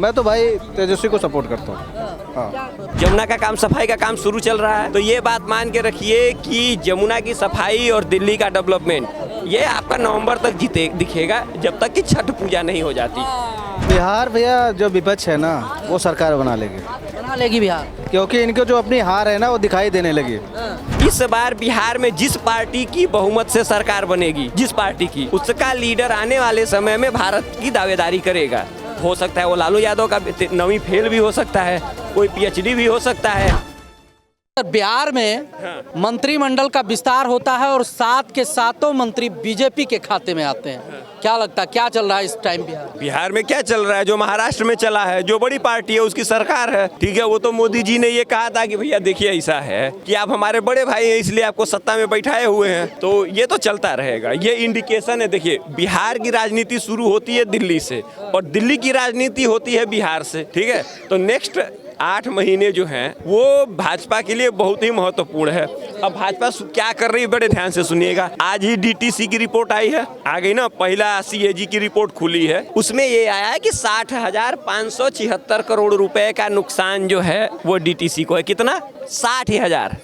मैं तो भाई तेजस्वी को सपोर्ट करता हूँ। हाँ। जमुना का काम, सफाई का काम शुरू चल रहा है, तो ये बात मान के रखिए कि जमुना की सफाई और दिल्ली का डेवलपमेंट ये आपका नवंबर तक दिखेगा, जब तक कि छठ पूजा नहीं हो जाती। बिहार भैया जो विपक्ष है ना वो सरकार बना लेगी बिहार, क्योंकि इनको जो अपनी हार है ना वो दिखाई देने लगी। इस बार बिहार में जिस पार्टी की बहुमत से सरकार बनेगी, जिस पार्टी की, उसका लीडर आने वाले समय में भारत की दावेदारी करेगा। हो सकता है वो लालू यादव का 9वीं फेल भी हो सकता है, कोई PhD भी हो सकता है। बिहार में मंत्रिमंडल का विस्तार होता है और 7 के 7 मंत्री बीजेपी के खाते में आते हैं। क्या लगता है क्या चल रहा है इस टाइम बिहार में? क्या चल रहा है? जो महाराष्ट्र में चला है, जो बड़ी पार्टी है उसकी सरकार है, ठीक है। वो तो मोदी जी ने ये कहा था कि भैया देखिए ऐसा है कि आप हमारे बड़े भाई हैं इसलिए आपको सत्ता में बैठाए हुए हैं, तो ये तो चलता रहेगा। ये इंडिकेशन है। देखिए, बिहार की राजनीति शुरू होती है दिल्ली से और दिल्ली की राजनीति होती है बिहार से, ठीक है। तो नेक्स्ट 8 महीने जो हैं वो भाजपा के लिए बहुत ही महत्वपूर्ण है। अब भाजपा क्या कर रही है, बड़े ध्यान से सुनिएगा। आज ही DTC की रिपोर्ट आई है, आ गई ना, पहला CAG की रिपोर्ट खुली है, उसमें ये आया है कि 60,576 करोड़ रुपए का नुकसान जो है वो DTC को है। कितना? 60,000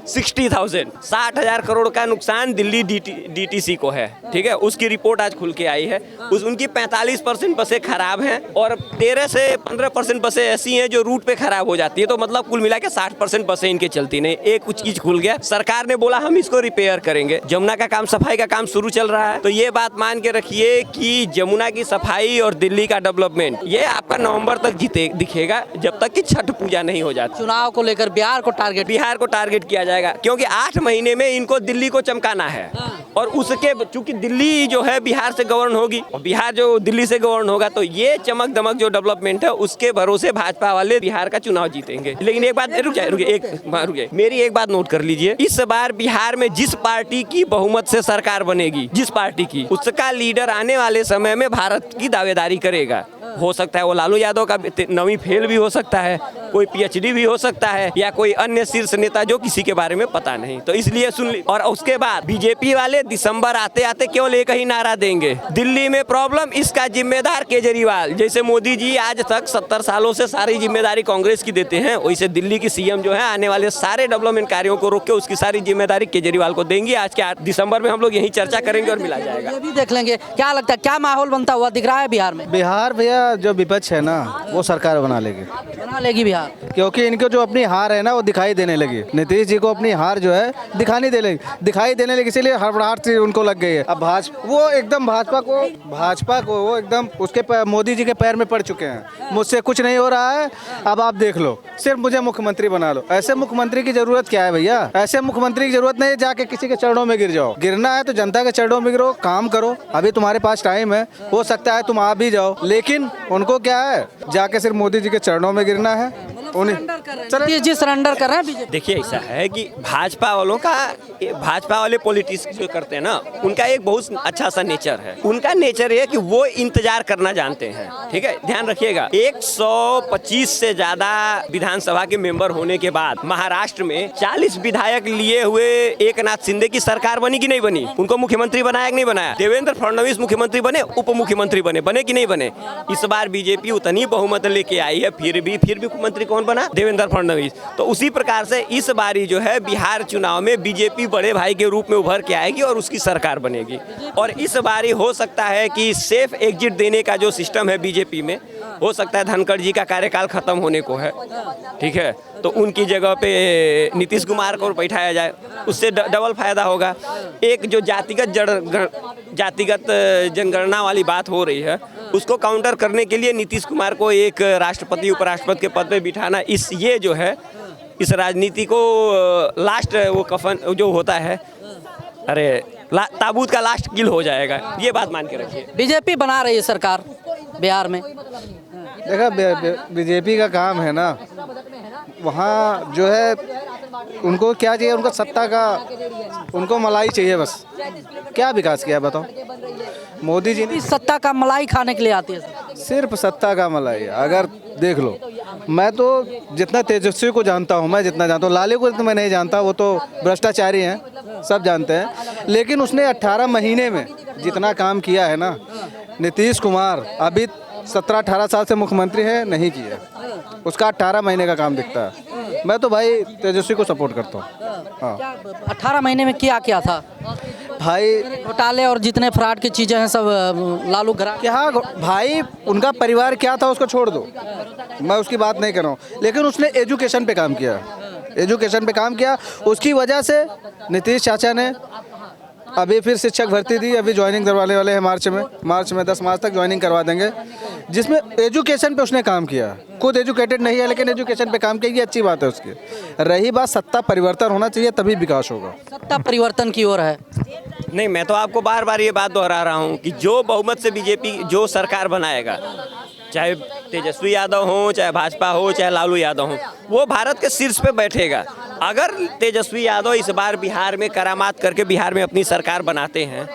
60,000 करोड़ का नुकसान दिल्ली DTC को है, ठीक है। उसकी रिपोर्ट आज खुल के आई है। उनकी 45% बसें खराब हैं और 13 से 15% बसें ऐसी हैं जो रूट पे खराब हो जाती है। तो मतलब कुल मिला के 60% बसें इनके चलती नहीं। एक कुछ चीज खुल गया, सरकार ने बोला हम इसको रिपेयर करेंगे। जमुना का काम, सफाई का काम शुरू चल रहा है, तो ये बात मान के रखिए कि जमुना की सफाई और दिल्ली का डेवलपमेंट ये आपका नवंबर तक दिखेगा, जब तक कि छठ पूजा नहीं हो जाती। चुनाव को लेकर बिहार को टारगेट किया जाएगा, क्योंकि 8 महीने में इनको दिल्ली को चमकाना है। और उसके चूंकि दिल्ली जो है बिहार से गवर्न होगी और बिहार जो दिल्ली से गवर्न होगा, तो ये चमक दमक जो डेवलपमेंट है उसके भरोसे भाजपा वाले बिहार का चुनाव जीतेंगे। लेकिन एक बात, रुक जाए, मेरी एक बात नोट कर लीजिए। इस बार बिहार में जिस पार्टी की बहुमत से सरकार बनेगी, जिस पार्टी की, उसका लीडर आने वाले समय में भारत की दावेदारी करेगा। हो सकता है वो लालू यादव का 9वीं फेल भी हो सकता है, कोई PhD भी हो सकता है, या कोई अन्य शीर्ष नेता जो किसी के बारे में पता नहीं। तो इसलिए सुन ली। और उसके बाद बीजेपी वाले दिसंबर आते आते केवल एक ही नारा देंगे, दिल्ली में प्रॉब्लम, इसका जिम्मेदार केजरीवाल। जैसे मोदी जी आज तक 70 सालों से सारी जिम्मेदारी कांग्रेस की देते हैं, वैसे दिल्ली की CM जो है आने वाले सारे डेवलपमेंट कार्यों को रोक के उसकी सारी जिम्मेदारी केजरीवाल को देंगी। आज के 8 दिसंबर में हम लोग यही चर्चा करेंगे और मिला जाएगा। ये भी देख लेंगे। क्या लगता है क्या माहौल बनता हुआ दिख रहा है बिहार में? बिहार भैया जो विपक्ष है ना वो सरकार बना लेगी बिहार, क्योंकि इनको जो अपनी हार है ना वो दिखाई देने लगी। नीतीश जी को अपनी हार जो है दिखाई देने लगी, इसीलिए हड़बड़ाहट सी उनको लग गई है। अब वो एकदम भाजपा को वो एकदम उसके मोदी जी के पैर में पड़ चुके हैं। मुझसे कुछ नहीं हो रहा है, अब आप देख लो, सिर्फ मुझे मुख्यमंत्री बना लो। ऐसे मुख्यमंत्री की जरूरत क्या है भैया? ऐसे मुख्यमंत्री की जरूरत नहीं जाके किसी के चरणों में गिर जाओ। गिरना है तो जनता के चरणों में गिरो, काम करो। अभी तुम्हारे पास टाइम है, हो सकता है तुम आ भी जाओ, लेकिन उनको क्या है जाके सिर्फ मोदी जी के चरणों में गिरना है। सरेंडर कर रहे हैं। देखिए, ऐसा है कि भाजपा वाले पॉलिटिक्स जो करते हैं ना, उनका एक बहुत अच्छा सा नेचर है। उनका नेचर है कि वो इंतजार करना जानते हैं, ठीक है। ध्यान रखिएगा, 125 से ज्यादा विधानसभा के मेंबर होने के बाद महाराष्ट्र में 40 विधायक लिए हुए एकनाथ शिंदे की सरकार बनी कि नहीं बनी? उनको मुख्यमंत्री बनाया कि नहीं बनाया? देवेंद्र फडणवीस मुख्यमंत्री बने, उप मुख्यमंत्री बने कि नहीं बने? इस बार बीजेपी उतनी बहुमत लेके आई है, फिर भी मुख्यमंत्री कौन बना? देवेंद्र फडणवीस। तो उसी प्रकार से इस बारी जो है बिहार चुनाव में बीजेपी बड़े भाई के रूप में उभर के आएगी और उसकी सरकार बनेगी। और इस बारी हो सकता है कि सेफ एग्जिट देने का जो सिस्टम है बीजेपी में, हो सकता है धनखड़ जी का कार्यकाल खत्म होने को है, ठीक है, तो उनकी जगह पे नीतीश कुमार को बैठाया जाए, उससे डबल फायदा होगा। एक जो जातिगत जनगणना वाली बात हो रही है, उसको काउंटर करने के लिए नीतीश कुमार को एक राष्ट्रपति उपराष्ट्रपति के पद पे बिठाना, ये जो है इस राजनीति को लास्ट वो कफन जो होता है, अरे ताबूत का लास्ट किल हो जाएगा। ये बात मान के रखिए। बीजेपी बना रही है सरकार बिहार में। देखा, बीजेपी का काम है ना, वहाँ जो है उनको क्या चाहिए, उनको सत्ता का, उनको मलाई चाहिए बस। क्या विकास किया बताओ? मोदी जी ने सत्ता का मलाई खाने के लिए आती है, सिर्फ सत्ता का मलाई। अगर देख लो, मैं तो जितना तेजस्वी को जानता हूँ, लालू को तो मैं नहीं जानता, वो तो भ्रष्टाचारी हैं, सब जानते हैं। लेकिन उसने 18 महीने में जितना काम किया है ना, नीतीश कुमार अभी 17-18 साल से मुख्यमंत्री है, नहीं किया। उसका 18 महीने का काम दिखता है। मैं तो भाई तेजस्वी को सपोर्ट करता हूँ। हाँ 18 महीने में किया क्या था? भाई, घोटाले और जितने फ्रॉड की चीजें हैं सब लालू घरा क्या भाई, उनका परिवार क्या था उसको छोड़ दो, मैं उसकी बात नहीं कर रहा हूँ, लेकिन उसने एजुकेशन पे काम किया, एजुकेशन पे काम किया। उसकी वजह से नीतीश चाचा ने अभी फिर शिक्षक भर्ती दी, अभी ज्वाइनिंग करवाने वाले हैं मार्च में 10 मार्च तक ज्वाइनिंग करवा देंगे, जिसमें एजुकेशन पे उसने काम किया। खुद एजुकेटेड नहीं है लेकिन एजुकेशन पे काम किया, ये अच्छी बात है उसकी। रही बात सत्ता परिवर्तन होना चाहिए तभी विकास होगा। सत्ता परिवर्तन की ओर है। नहीं, मैं तो आपको बार बार ये बात दोहरा रहा हूँ कि जो बहुमत से बीजेपी जो सरकार बनाएगा, चाहे तेजस्वी यादव हो, चाहे भाजपा हो, चाहे लालू यादव हो, वो भारत के शीर्ष पे बैठेगा। अगर तेजस्वी यादव इस बार बिहार में करामात करके बिहार में अपनी सरकार बनाते हैं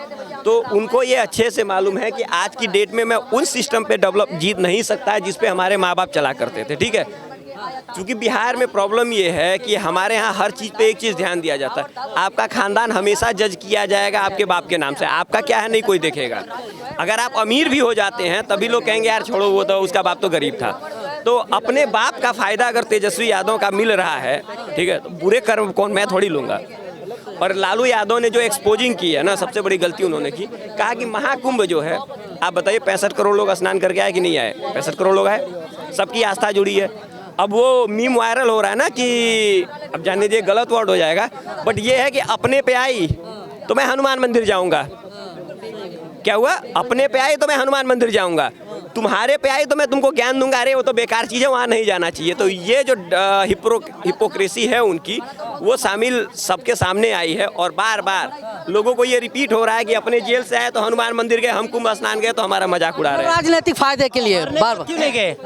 तो उनको ये अच्छे से मालूम है कि आज की डेट में मैं उन सिस्टम पे जीत नहीं सकता जिस पे हमारे माँ बाप चला करते थे, ठीक है। क्योंकि बिहार में प्रॉब्लम ये है कि हमारे यहाँ हर चीज़ पे एक चीज़ ध्यान दिया जाता है, आपका खानदान हमेशा जज किया जाएगा आपके बाप के नाम से, आपका क्या है नहीं कोई देखेगा। अगर आप अमीर भी हो जाते हैं तभी लोग कहेंगे यार छोड़ो, वो तो उसका बाप तो गरीब था। तो अपने बाप का फ़ायदा अगर तेजस्वी यादव का मिल रहा है, ठीक है, तो बुरे कर्म कौन मैं थोड़ी लूँगा। और लालू यादव ने जो एक्सपोजिंग की है ना, सबसे बड़ी गलती उन्होंने की, कहा कि महाकुंभ जो है, आप बताइए 65 करोड़ लोग स्नान करके आए कि नहीं आए? 65 करोड़ लोग आए, सबकी आस्था जुड़ी है। अब वो मीम वायरल हो रहा है ना कि अब जान लीजिए गलत वर्ड हो जाएगा, बट ये है कि अपने पे आई तो मैं हनुमान मंदिर जाऊंगा। क्या हुआ? अपने पे आई तो मैं हनुमान मंदिर जाऊंगा, तुम्हारे पे आई तो मैं तुमको ज्ञान दूंगा। अरे वो तो बेकार चीज़ है, वहाँ नहीं जाना चाहिए। तो ये जो हिपोक्रेसी है उनकी, वो शामिल सबके सामने आई है और बार बार लोगों को ये रिपीट हो रहा है कि अपने जेल से आए तो हनुमान मंदिर गए, हम कुंभ स्नान गए तो हमारा मजाक उड़ा रहे हैं। राजनीतिक फायदे के लिए बार बार क्यों नहीं गए?